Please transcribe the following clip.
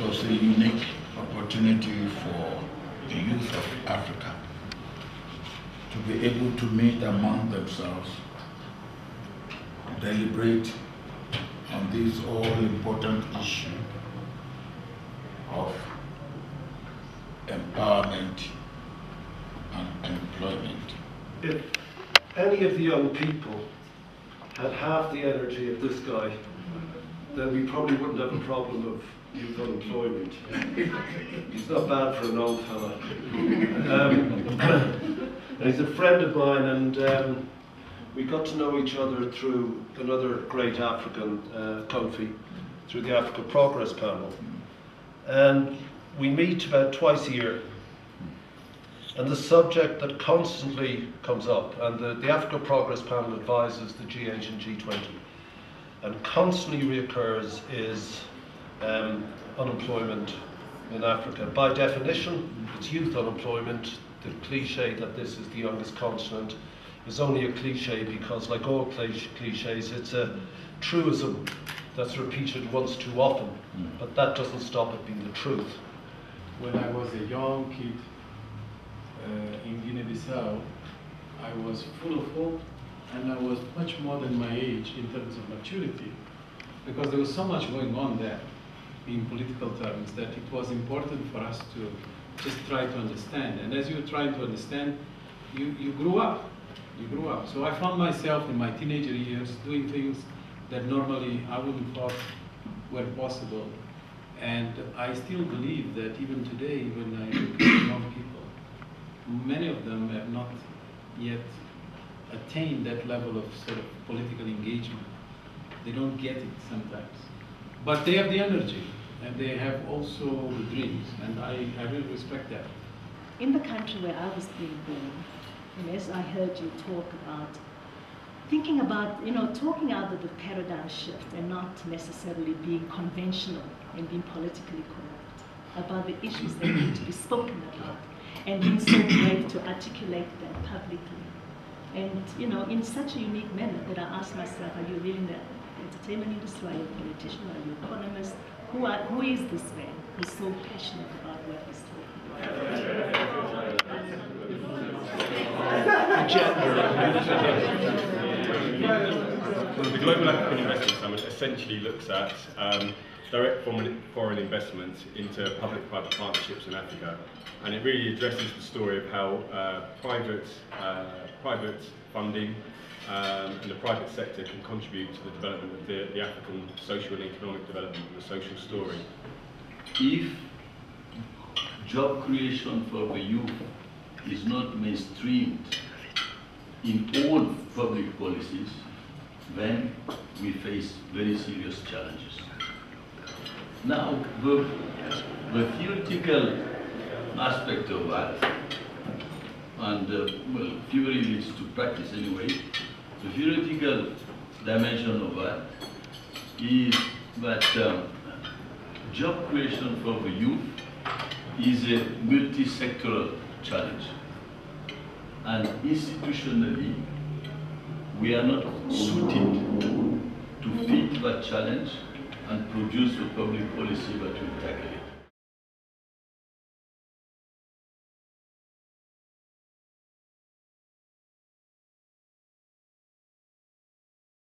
was a unique opportunity for the youth of Africa to be able to meet among themselves, deliberate on this all-important issue of empowerment and employment. If any of the young people had half the energy of this guy, then we probably wouldn't have a problem of youth unemployment. He's not bad for an old fella. He's a friend of mine, and we got to know each other through another great African, Kofi, through the Africa Progress Panel. And we meet about twice a year. And the subject that constantly comes up, and the Africa Progress Panel advises the G8 and G20, and constantly reoccurs, is unemployment in Africa. By definition, it's youth unemployment. The cliche that this is the youngest continent is only a cliche because, like all cliches, it's a truism that's repeated once too often, but that doesn't stop it being the truth. When I was a young kid in Guinea-Bissau, I was full of hope, and I was much more than my age in terms of maturity, because there was so much going on there in political terms that it was important for us to just try to understand. And as you're trying to understand, you grew up. You grew up. So I found myself in my teenager years doing things that normally I wouldn't thought were possible. And I still believe that even today, when I look at young people, many of them have not yet attained that level of sort of political engagement. They don't get it sometimes. But they have the energy, and they have also the dreams, and I really respect that. In the country where I was being born, and as I heard you talk about, thinking about, talking out of the paradigm shift and not necessarily being conventional and being politically correct about the issues that need to be spoken about, and being so brave to articulate them publicly. And, in such a unique manner that I asked myself, are you really in the entertainment industry? Are you a politician? Are you an economist? Who is this man who's so passionate about what he's talking about? The Global African Investment Summit essentially looks at direct foreign investment into public-private partnerships in Africa, and it really addresses the story of how private funding and the private sector can contribute to the development of the African social and economic development and the social story. If job creation for the youth is not mainstreamed in all public policies, then we face very serious challenges. Now, the theoretical aspect of that, and well, theory leads to practice anyway, the theoretical dimension of that is that job creation for the youth is a multi-sectoral challenge. And institutionally, we are not suited to fit that challenge and produce a public policy that will tackle it.